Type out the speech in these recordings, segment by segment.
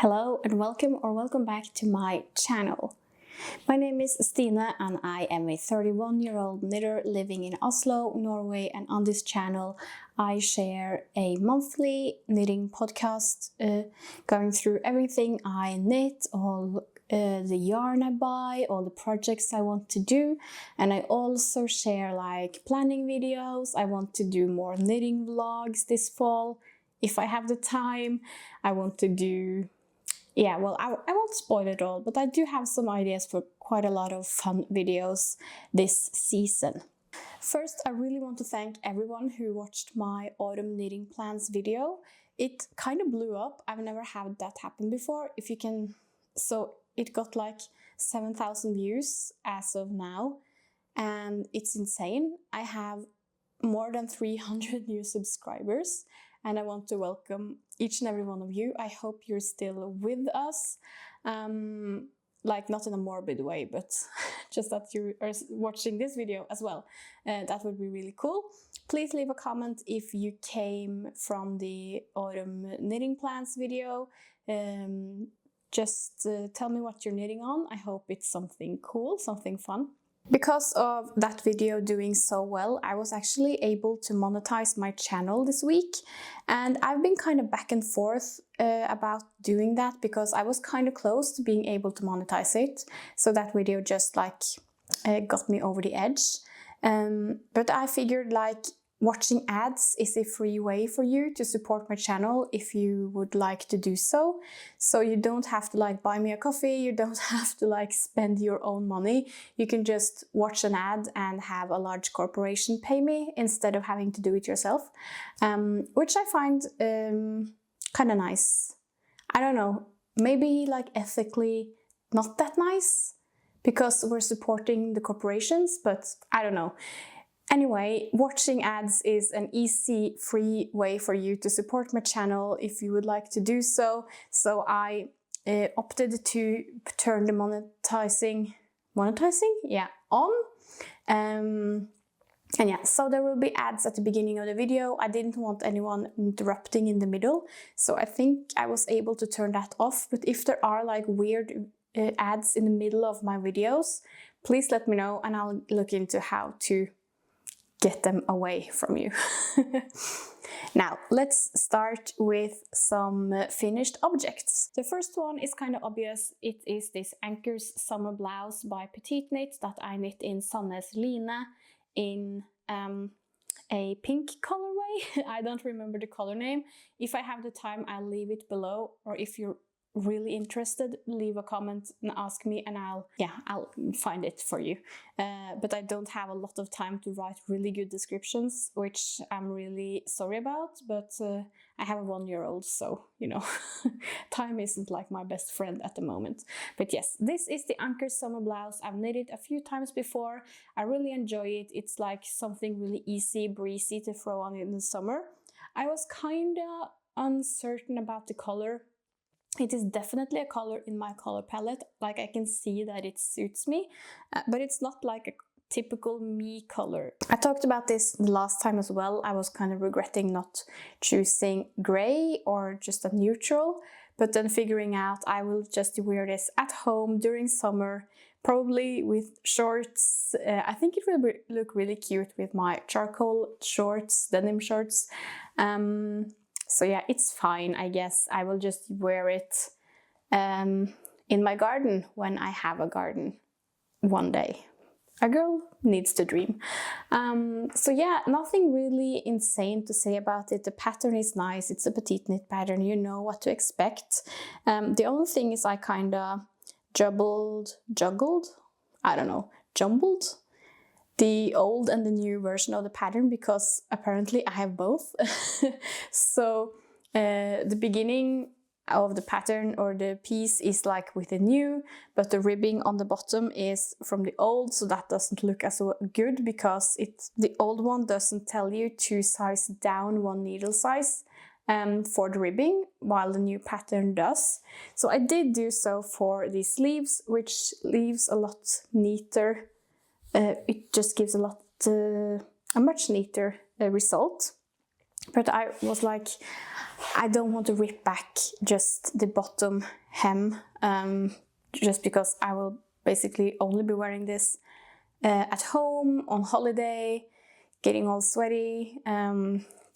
Hello and welcome back to my channel. My name is Stine and I am a 31-year-old knitter living in Oslo, Norway, and on this channel I share a monthly knitting podcast going through everything I knit, all the yarn I buy, all the projects I want to do, and I also share like planning videos. I want to do more knitting vlogs this fall if I have the time. I want to do I won't spoil it all, but I do have some ideas for quite a lot of fun videos this season. First, I really want to thank everyone who watched my autumn knitting plans video. It kind of blew up. I've never had that happen before. So it got like 7,000 views as of now, and it's insane. I have more than 300 new subscribers. And I want to welcome each and every one of you. I hope you're still with us. Like not in a morbid way, but just that you are watching this video as well. That would be really cool. Please leave a comment if you came from the autumn knitting plans video. Just tell me what you're knitting on. I hope it's something cool, something fun. Because of that video doing so well, I was actually able to monetize my channel this week, and I've been kind of back and forth about doing that because I was kind of close to being able to monetize it, so that video just like got me over the edge. But I figured like watching ads is a free way for you to support my channel if you would like to do so. So you don't have to like buy me a coffee, you don't have to like spend your own money. You can just watch an ad and have a large corporation pay me instead of having to do it yourself, which I find kind of nice. I don't know, maybe like ethically not that nice because we're supporting the corporations, but I don't know. Anyway, watching ads is an easy, free way for you to support my channel if you would like to do so. So I opted to turn the monetizing on. And yeah, so there will be ads at the beginning of the video. I didn't want anyone interrupting in the middle, so I think I was able to turn that off. But if there are like weird ads in the middle of my videos, please let me know and I'll look into how to get them away from you. Now, let's start with some finished objects. The first one is kind of obvious. It is this Ankers summer blouse by Petiteknit that I knit in Sandnes line in a pink colorway. I don't remember the color name. If I have the time, I'll leave it below, or if you're really interested, leave a comment and ask me and I'll find it for you. But I don't have a lot of time to write really good descriptions, which I'm really sorry about, but I have a 1-year-old, so you know, time isn't like my best friend at the moment. But yes, this is the Ankers summer blouse. I've knit it a few times before. I really enjoy it. It's like something really easy, breezy to throw on in the summer. I was kinda uncertain about the color. It is definitely a color in my color palette, like I can see that it suits me, but it's not like a typical me color. I talked about this last time as well. I was kind of regretting not choosing gray or just a neutral, but then figuring out I will just wear this at home during summer, probably with shorts. I think it will look really cute with my charcoal shorts, denim shorts. So yeah, it's fine, I guess. I will just wear it in my garden when I have a garden one day. A girl needs to dream. So yeah, nothing really insane to say about it. The pattern is nice. It's a Petiteknit pattern. You know what to expect. The only thing is I kind of jumbled the old and the new version of the pattern because apparently I have both. So the beginning of the pattern or the piece is like with the new, but the ribbing on the bottom is from the old, so that doesn't look as good because the old one doesn't tell you to size down 1 needle size for the ribbing, while the new pattern does. So I did do so for the sleeves, which leaves a lot neater. It just gives a much neater result. But I was like, I don't want to rip back just the bottom hem, just because I will basically only be wearing this at home, on holiday, getting all sweaty,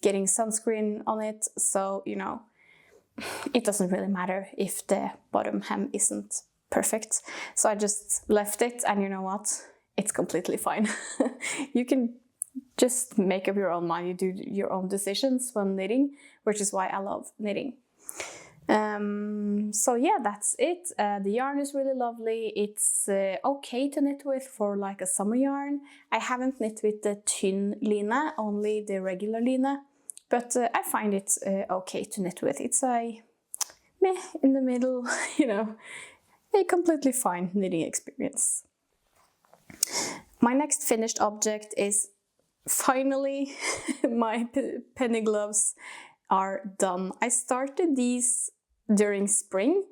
getting sunscreen on it. So, you know, it doesn't really matter if the bottom hem isn't perfect. So I just left it, and you know what? It's completely fine. You can just make up your own mind. You do your own decisions when knitting, which is why I love knitting. So yeah, that's it. The yarn is really lovely. It's okay to knit with for like a summer yarn. I haven't knit with the tynn line, only the regular line, but I find it okay to knit with. It's a meh in the middle, you know, a completely fine knitting experience. My next finished object is finally my penny gloves are done. I started these during spring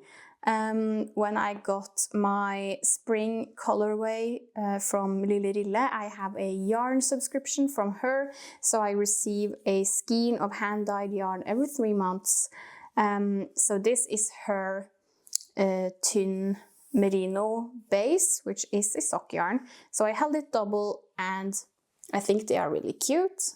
when I got my spring colorway from Lille Rille. I have a yarn subscription from her, so I receive a skein of hand-dyed yarn every 3 months. So this is her tynn merino base, which is a sock yarn. So I held it double, and I think they are really cute.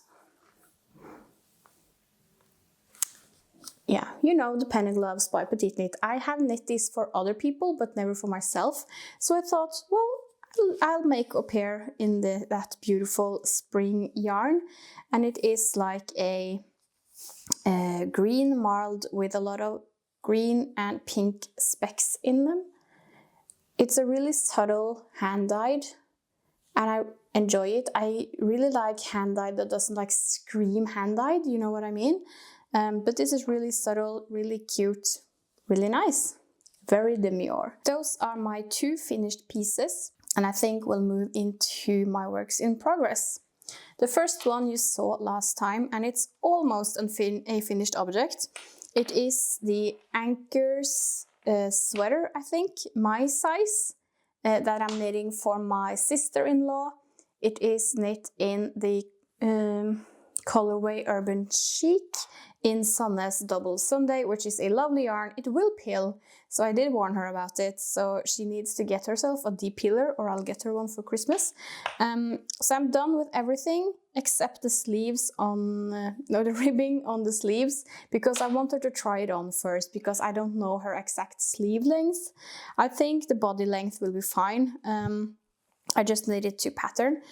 Yeah, you know, the penny gloves by Petiteknit. I have knit these for other people, but never for myself. So I thought, well, I'll make a pair in that beautiful spring yarn. And it is like a green marled with a lot of green and pink specks in them. It's a really subtle hand-dyed, and I enjoy it. I really like hand-dyed that doesn't like scream hand-dyed, you know what I mean? But this is really subtle, really cute, really nice. Very demure. Those are my 2 finished pieces, and I think we'll move into my works in progress. The first one you saw last time, and it's almost a finished object. It is the Ankers sweater, I think, my size, that I'm knitting for my sister-in-law. It is knit in the colorway Urban Chic in Sandnes Double Sunday, which is a lovely yarn. It will peel, so I did warn her about it. So she needs to get herself a depeeler, or I'll get her one for Christmas. So I'm done with everything except the sleeves on, the ribbing on the sleeves, because I want her to try it on first, because I don't know her exact sleeve length. I think the body length will be fine. I just knit it to pattern,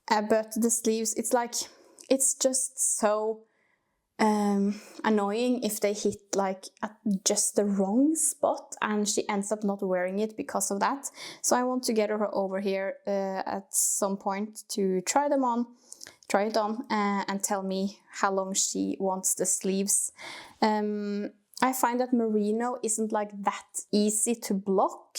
but the sleeves, it's just so annoying if they hit like at just the wrong spot and she ends up not wearing it because of that. So I want to get her over here at some point to try it on, and tell me how long she wants the sleeves. I find that merino isn't like that easy to block.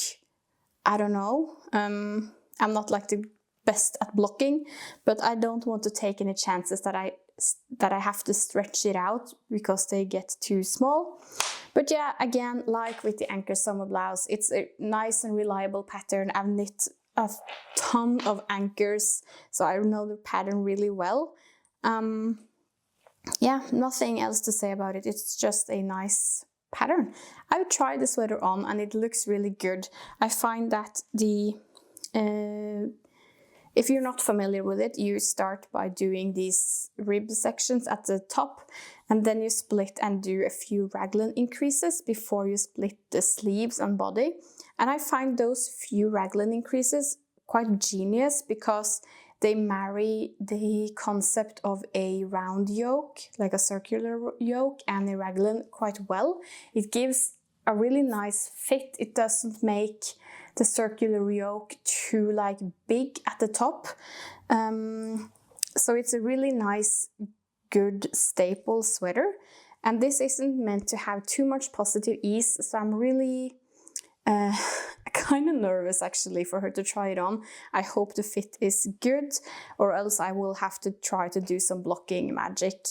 I don't know. I'm not like the best at blocking, but I don't want to take any chances that I have to stretch it out because they get too small. But yeah, again, like with the Ankers summer blouse, it's a nice and reliable pattern. I've knit a ton of Ankers, so I know the pattern really well. Yeah, nothing else to say about it. It's just a nice pattern. I've tried the sweater on and it looks really good. I find that if you're not familiar with it, you start by doing these rib sections at the top, and then you split and do a few raglan increases before you split the sleeves and body. And I find those few raglan increases quite genius, because they marry the concept of a round yoke, like a circular yoke, and a raglan quite well. It gives a really nice fit. It doesn't make the circular yoke too like big at the top. So it's a really nice, good staple sweater. And this isn't meant to have too much positive ease, so I'm really kind of nervous actually for her to try it on. I hope the fit is good, or else I will have to try to do some blocking magic,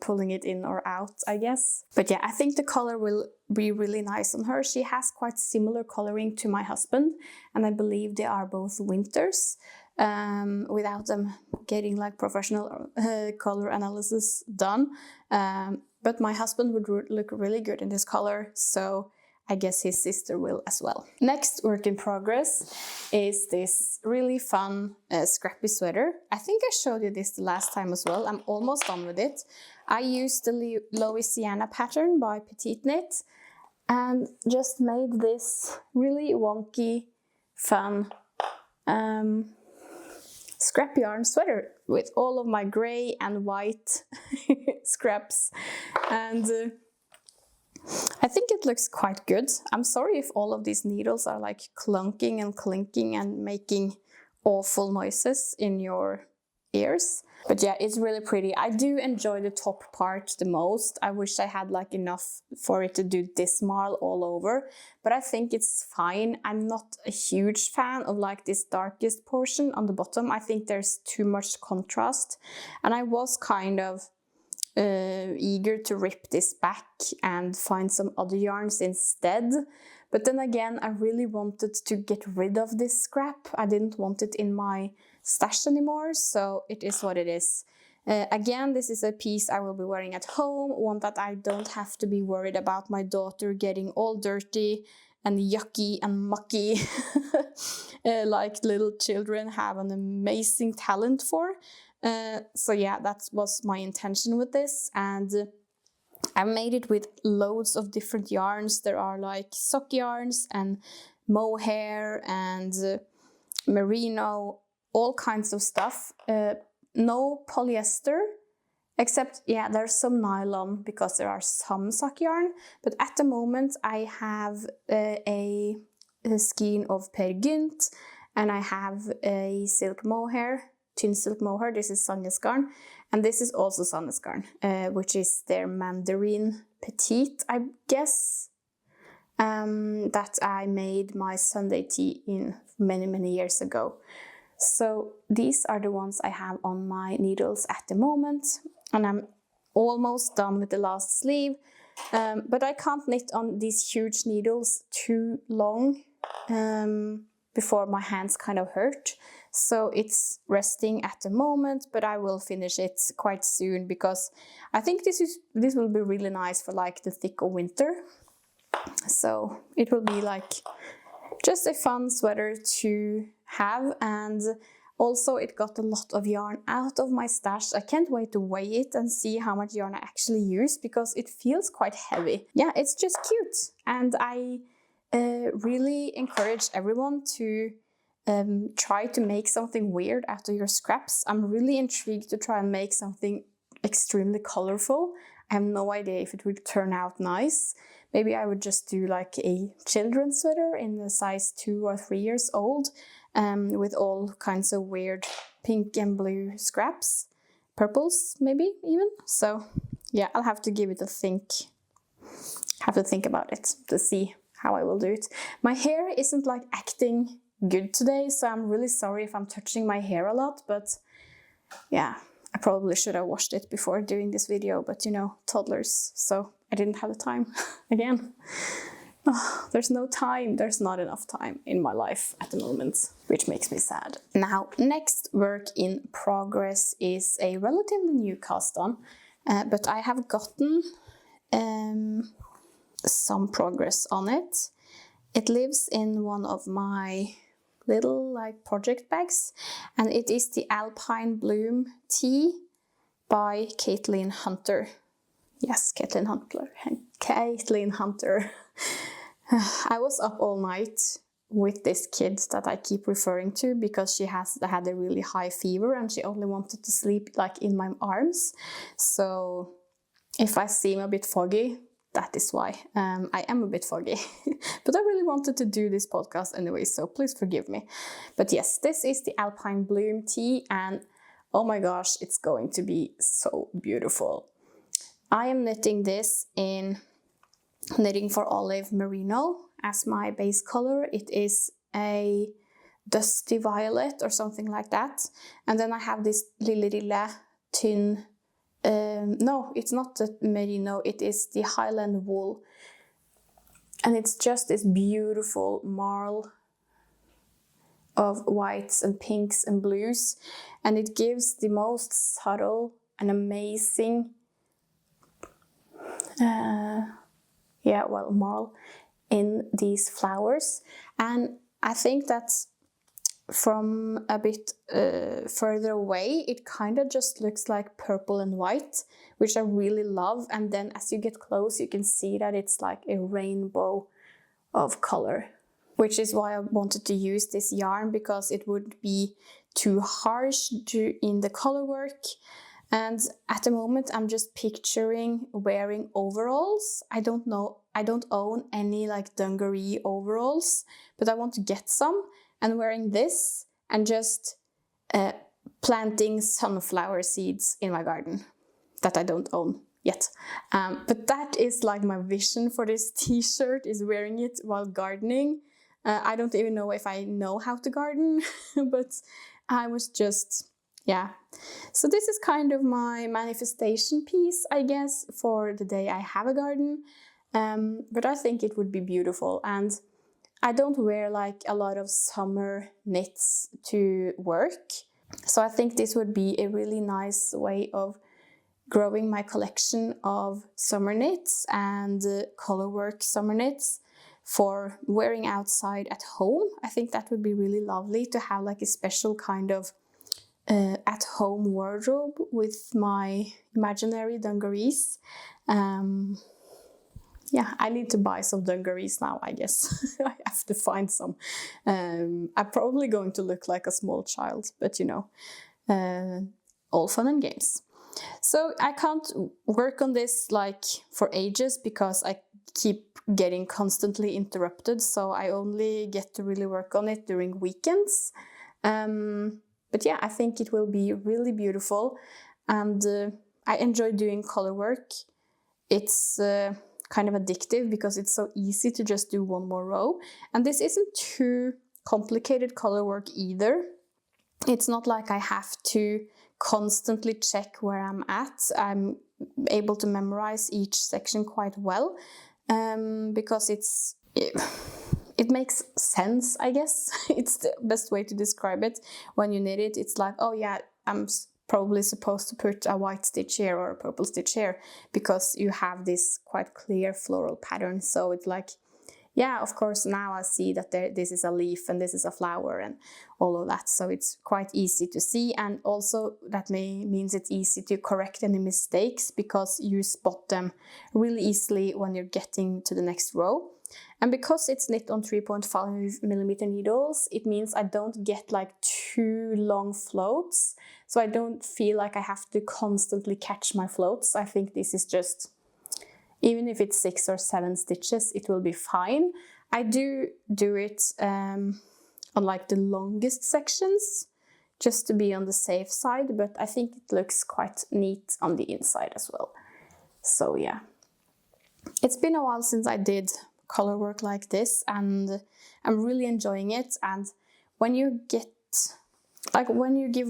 pulling it in or out, I guess. But yeah, I think the color will be really nice on her. She has quite similar coloring to my husband, and I believe they are both winters. without them getting like professional color analysis done. But my husband would look really good in this color, so I guess his sister will as well. Next work in progress is this really fun Scrappy sweater. I think I showed you this the last time as well. I'm almost done with it. I used the Louisianna pattern by Petiteknit and just made this really wonky, fun scrap yarn sweater with all of my gray and white scraps, and I think it looks quite good. I'm sorry if all of these needles are like clunking and clinking and making awful noises in your ears. But yeah, it's really pretty. I do enjoy the top part the most. I wish I had like enough for it to do this marl all over, but I think it's fine. I'm not a huge fan of like this darkest portion on the bottom. I think there's too much contrast, and I was kind of eager to rip this back and find some other yarns instead. But then again, I really wanted to get rid of this scrap. I didn't want it in my stash anymore, so it is what it is. Again, this is a piece I will be wearing at home, one that I don't have to be worried about my daughter getting all dirty and yucky and mucky like little children have an amazing talent for. So yeah, that was my intention with this, and I made it with loads of different yarns. There are like sock yarns and mohair and merino, all kinds of stuff. No polyester, except, yeah, there's some nylon because there are some sock yarn. But at the moment I have a skein of Per Gynt, and I have a silk mohair, thin silk mohair. This is Sandnes garn, and this is also Sandnes garn, which is their mandarin petite, I guess, that I made my Sunday tea in many years ago. So these are the ones I have on my needles at the moment, and I'm almost done with the last sleeve, but I can't knit on these huge needles too long before my hands kind of hurt. So it's resting at the moment, but I will finish it quite soon because I think this will be really nice for like the thick of winter. So it will be like just a fun sweater to have, and also it got a lot of yarn out of my stash. I can't wait to weigh it and see how much yarn I actually use because it feels quite heavy. Yeah, it's just cute, and I really encourage everyone to try to make something weird out of your scraps. I'm really intrigued to try and make something extremely colorful. I have no idea if it would turn out nice. Maybe I would just do like a children's sweater in the size 2 or 3 years old, with all kinds of weird pink and blue scraps, purples maybe even. So yeah, I'll have to give it a think. Have to think about it to see how I will do it. My hair isn't like acting good today, so I'm really sorry if I'm touching my hair a lot, but yeah, I probably should have washed it before doing this video, but you know, toddlers, so I didn't have the time again. Oh, there's no time, there's not enough time in my life at the moment, which makes me sad. Now, next work in progress is a relatively new cast on, but I have gotten some progress on it. It lives in one of my little like project bags, and it is the Alpine Bloom Tea by Caitlyn Hunter. Yes, Caitlyn Hunter. Caitlyn Hunter. I was up all night with this kid that I keep referring to because she had a really high fever and she only wanted to sleep like in my arms. So if I seem a bit foggy, that is why. I am a bit foggy, but I really wanted to do this podcast anyway, so please forgive me. But yes, this is the Alpine Bloom Tea, and oh my gosh, it's going to be so beautiful. I am knitting this in Knitting for Olive Merino as my base color. It is a dusty violet or something like that. And then I have this lilla thin, no, it's not the merino, it is the Highland wool. And it's just this beautiful marl of whites and pinks and blues, and it gives the most subtle and amazing marl in these flowers. And I think that's from a bit further away, it kind of just looks like purple and white, which I really love. And then as you get close, you can see that it's like a rainbow of color, which is why I wanted to use this yarn, because it would be too harsh in the color work. And at the moment, I'm just picturing wearing overalls. I don't own any like dungaree overalls, but I want to get some, and wearing this and just planting sunflower seeds in my garden that I don't own yet. But that is like my vision for this t-shirt, is wearing it while gardening. I don't even know if I know how to garden, but I was just, yeah. So this is kind of my manifestation piece, I guess, for the day I have a garden. But I think it would be beautiful. And I don't wear like a lot of summer knits to work. So I think this would be a really nice way of growing my collection of summer knits and colorwork summer knits for wearing outside at home. I think that would be really lovely to have like a special kind of at-home wardrobe with my imaginary dungarees. Yeah, I need to buy some dungarees now, I guess. I have to find some. I'm probably going to look like a small child, but you know, all fun and games. So I can't work on this like for ages because I keep getting constantly interrupted. So I only get to really work on it during weekends. But yeah, I think it will be really beautiful. And I enjoy doing color work. It's kind of addictive because it's so easy to just do one more row. And this isn't too complicated color work either. It's not like I have to constantly check where I'm at. I'm able to memorize each section quite well because it makes sense, I guess. It's the best way to describe it. When you knit it, it's like, oh yeah, I'm probably supposed to put a white stitch here or a purple stitch here, because you have this quite clear floral pattern. So it's like, yeah, of course, now I see that this is a leaf and this is a flower and all of that. So it's quite easy to see. And also that means it's easy to correct any mistakes because you spot them really easily when you're getting to the next row. And because it's knit on 3.5mm needles, it means I don't get like too long floats. So I don't feel like I have to constantly catch my floats. I think this is just, even if it's 6 or 7 stitches, it will be fine. I do it on like the longest sections, just to be on the safe side, but I think it looks quite neat on the inside as well. So yeah, it's been a while since I did color work like this, and I'm really enjoying it. And when you give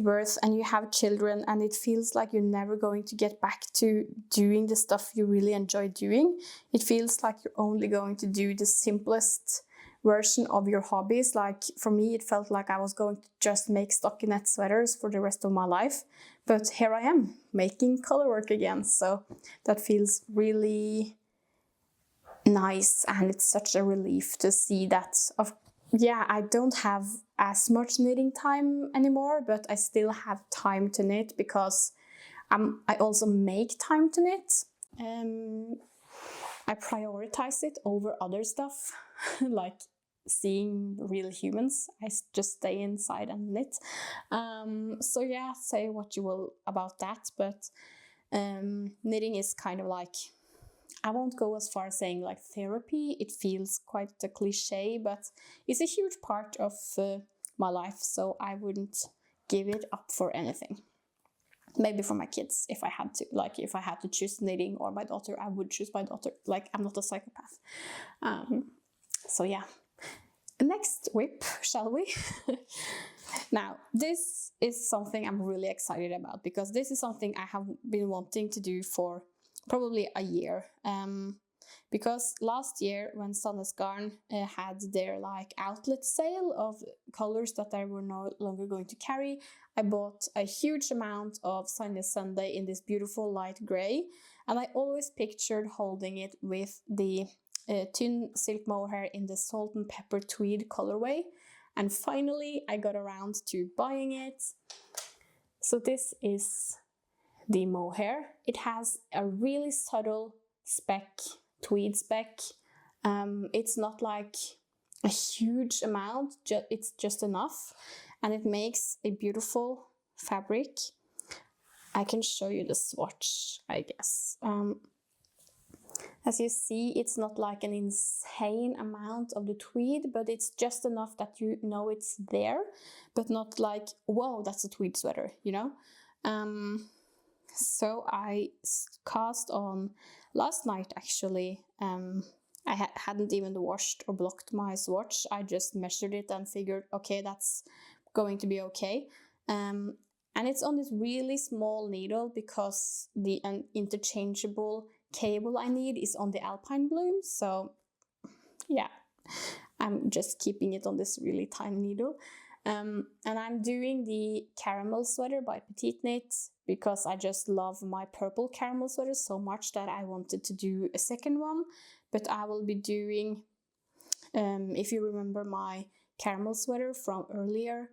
birth and you have children and it feels like you're never going to get back to doing the stuff you really enjoy doing, it feels like you're only going to do the simplest version of your hobbies. Like for me, it felt like I was going to just make stockinette sweaters for the rest of my life, but here I am making color work again. So that feels really nice, and it's such a relief to see that. I don't have as much knitting time anymore, but I still have time to knit because I also make time to knit. I prioritize it over other stuff, like seeing real humans. I just stay inside and knit. So yeah, say what you will about that, but knitting is kind of like, I won't go as far as saying like therapy. It feels quite a cliche, but it's a huge part of my life, so I wouldn't give it up for anything. Maybe for my kids, if I had to. Like if I had to choose knitting or my daughter, I would choose my daughter. Like I'm not a psychopath. So yeah. Next whip, shall we? Now, this is something I'm really excited about because this is something I have been wanting to do for probably a year. because last year when Sandnes Garn had their like outlet sale of colors that I were no longer going to carry, I bought a huge amount of Sandnes Sunday in this beautiful light gray, and I always pictured holding it with the thin silk mohair in the salt and pepper tweed colorway, and finally I got around to buying it. So this is the mohair. It has a really subtle speck, tweed speck. It's not like a huge amount, it's just enough, and it makes a beautiful fabric. I can show you the swatch, I guess. As you see, it's not like an insane amount of the tweed, but it's just enough that you know it's there, but not like, whoa, that's a tweed sweater, you know? So I cast on last night, actually. I hadn't even washed or blocked my swatch. I just measured it and figured, okay, that's going to be okay. And it's on this really small needle because the interchangeable cable I need is on the Alpine bloom. So yeah, I'm just keeping it on this really tiny needle. And I'm doing the caramel sweater by Petiteknit because I just love my purple caramel sweater so much that I wanted to do a second one. But I will be doing, if you remember my caramel sweater from earlier,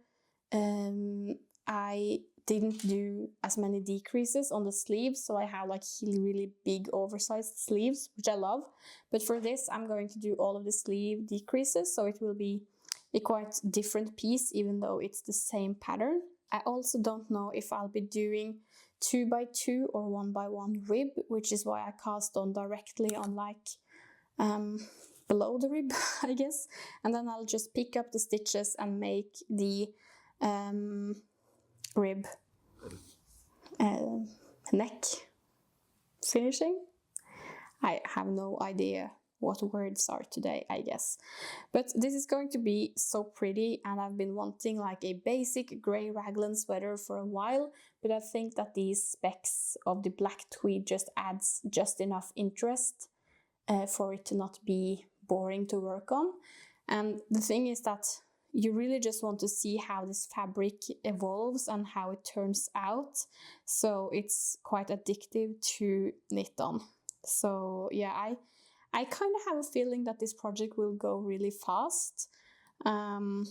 I didn't do as many decreases on the sleeves, so I have like really big oversized sleeves, which I love. But for this, I'm going to do all of the sleeve decreases, so it will be a quite different piece, even though it's the same pattern. I also don't know if I'll be doing 2x2 or 1x1 rib, which is why I cast on directly on like below the rib, I guess. And then I'll just pick up the stitches and make the rib neck finishing. I have no idea what words are today, I guess. But this is going to be so pretty, and I've been wanting like a basic grey raglan sweater for a while, but I think that these specks of the black tweed just adds just enough interest for it to not be boring to work on. And the thing is that you really just want to see how this fabric evolves and how it turns out. So it's quite addictive to knit on. So yeah, I kind of have a feeling that this project will go really fast. But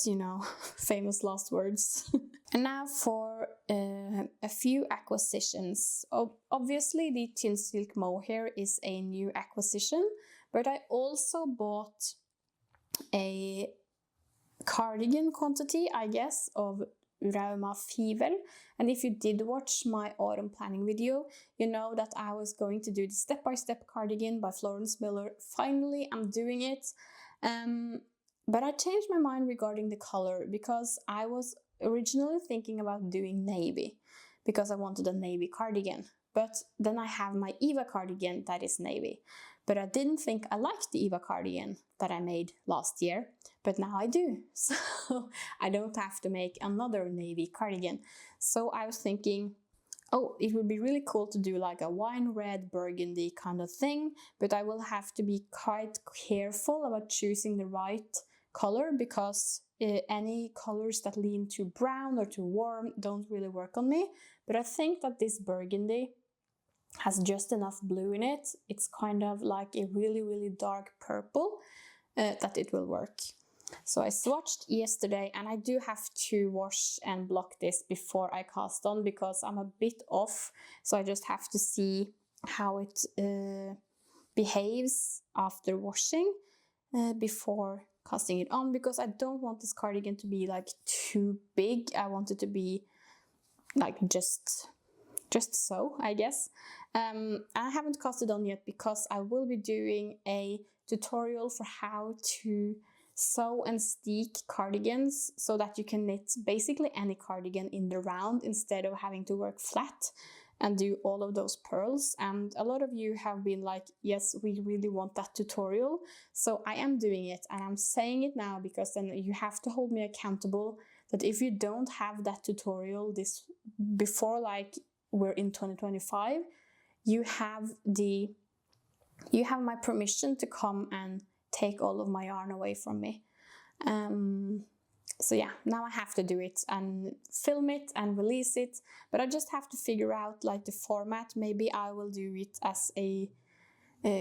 you know, famous last words. And now for a few acquisitions. Obviously the thin silk mohair is a new acquisition, but I also bought a cardigan quantity, I guess, of Rauma Fivel. And if you did watch my autumn planning video, you know that I was going to do the step-by-step cardigan by Florence Miller. Finally, I'm doing it. But I changed my mind regarding the color, because I was originally thinking about doing navy, because I wanted a navy cardigan. But then I have my Eva cardigan that is navy. But I didn't think I liked the Eva cardigan that I made last year, but now I do. So I don't have to make another navy cardigan. So I was thinking, oh, it would be really cool to do like a wine red burgundy kind of thing, but I will have to be quite careful about choosing the right color, because any colors that lean too brown or too warm don't really work on me. But I think that this burgundy has just enough blue in it. It's kind of like a really dark purple that it will work. So I swatched yesterday, and I do have to wash and block this before I cast on, because I'm a bit off. So I just have to see how it behaves after washing before casting it on, because I don't want this cardigan to be like too big. I want it to be like just so, I guess. I haven't cast it on yet because I will be doing a tutorial for how to sew and steek cardigans so that you can knit basically any cardigan in the round instead of having to work flat and do all of those purls. And a lot of you have been like, yes, we really want that tutorial. So I am doing it, and I'm saying it now because then you have to hold me accountable that if you don't have that tutorial this before, like, we're in 2025, you have the you have my permission to come and take all of my yarn away from me. So yeah, now I have to do it and film it and release it, but I just have to figure out like the format. Maybe I will do it as a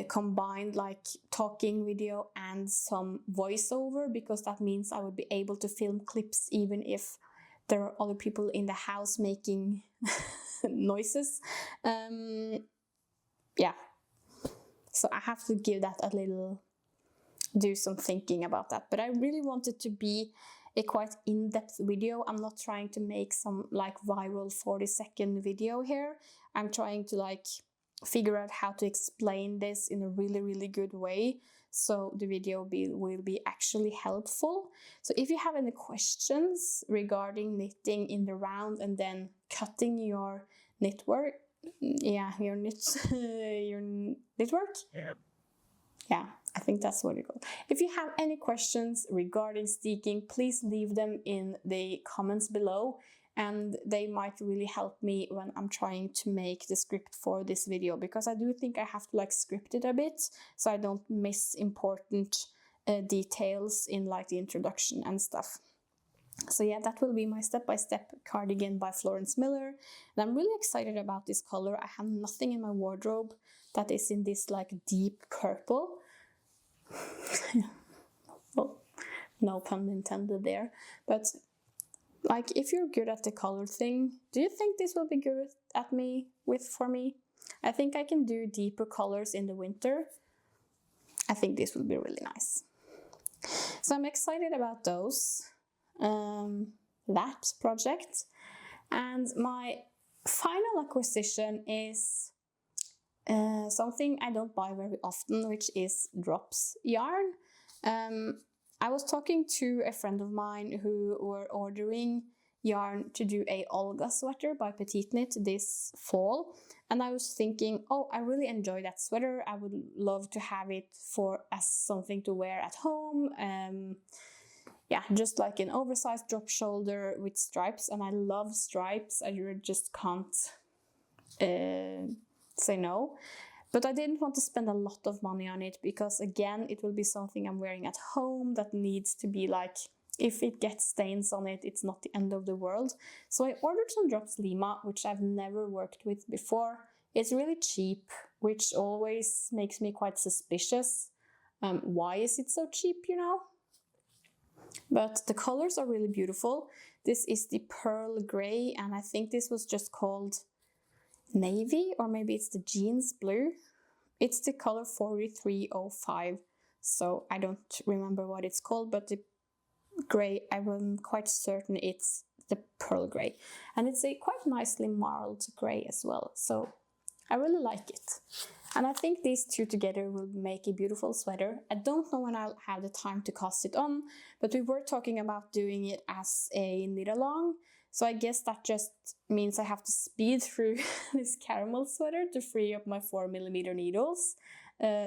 combined like talking video and some voiceover, because that means I would be able to film clips even if there are other people in the house making noises. Yeah, so I have to give that a little, do some thinking about that. But I really want it to be a quite in-depth video. I'm not trying to make some like viral 40-second video here. I'm trying to like figure out how to explain this in a really good way, so the video will be actually helpful. So if you have any questions regarding knitting in the round and then cutting your knitwork, your knitwork, yeah, I think that's what it goes. If you have any questions regarding steeking, please leave them in the comments below, and they might really help me when I'm trying to make the script for this video, because I do think I have to like script it a bit so I don't miss important details in like the introduction and stuff. So yeah, that will be my step-by-step cardigan by Florence Miller, and I'm really excited about this color. I have nothing in my wardrobe that is in this like deep purple. Well, no pun intended there, but like if you're good at the color thing, do you think this will be good for me? I think I can do deeper colors in the winter. I think this will be really nice. So I'm excited about those. That project, and my final acquisition is something I don't buy very often, which is drops yarn. I was talking to a friend of mine who were ordering yarn to do a Olga sweater by Petiteknit this fall, and I was thinking, oh, I really enjoy that sweater. I would love to have it as something to wear at home. Yeah, just like an oversized drop shoulder with stripes, and I love stripes. I just can't say no. But I didn't want to spend a lot of money on it, because again, it will be something I'm wearing at home that needs to be like, if it gets stains on it, it's not the end of the world. So I ordered some drops Lima, which I've never worked with before. It's really cheap, which always makes me quite suspicious. Why is it so cheap, you know? But the colors are really beautiful. This is the pearl gray, and I think this was just called navy, or maybe it's the jeans blue. It's the color 4305, so I don't remember what it's called, but the gray, I'm quite certain it's the pearl gray. And it's a quite nicely marled gray as well, so I really like it. And I think these two together will make a beautiful sweater. I don't know when I'll have the time to cast it on, but we were talking about doing it as a knit along. So I guess that just means I have to speed through this caramel sweater to free up my 4mm needles,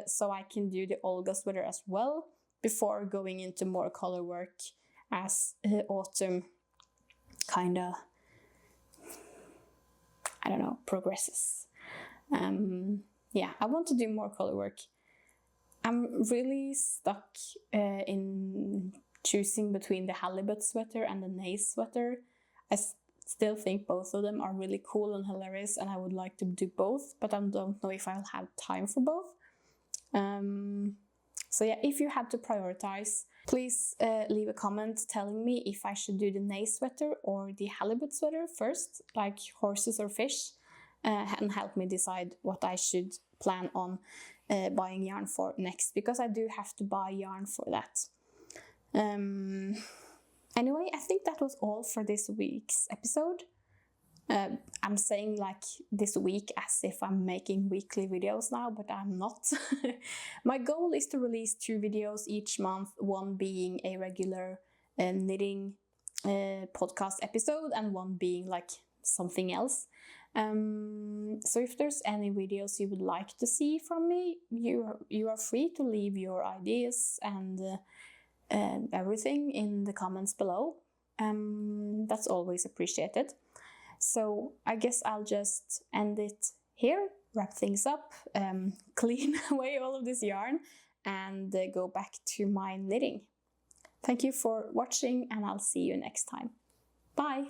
so I can do the Olga sweater as well before going into more color work as autumn kinda, I don't know, progresses. Yeah, I want to do more color work. I'm really stuck in choosing between the halibut sweater and the Nace sweater. I still think both of them are really cool and hilarious, and I would like to do both, but I don't know if I'll have time for both. So yeah, if you had to prioritize, please leave a comment telling me if I should do the Nace sweater or the halibut sweater first, like horses or fish. And help me decide what I should plan on buying yarn for next, because I do have to buy yarn for that. Anyway, I think that was all for this week's episode. I'm saying like this week as if I'm making weekly videos now, but I'm not. My goal is to release 2 videos each month, one being a regular knitting podcast episode and one being like something else. So if there's any videos you would like to see from me, you are free to leave your ideas and everything in the comments below. That's always appreciated. So I guess I'll just end it here. wrap things up, clean away all of this yarn, and go back to my knitting. Thank you for watching, and I'll see you next time. Bye!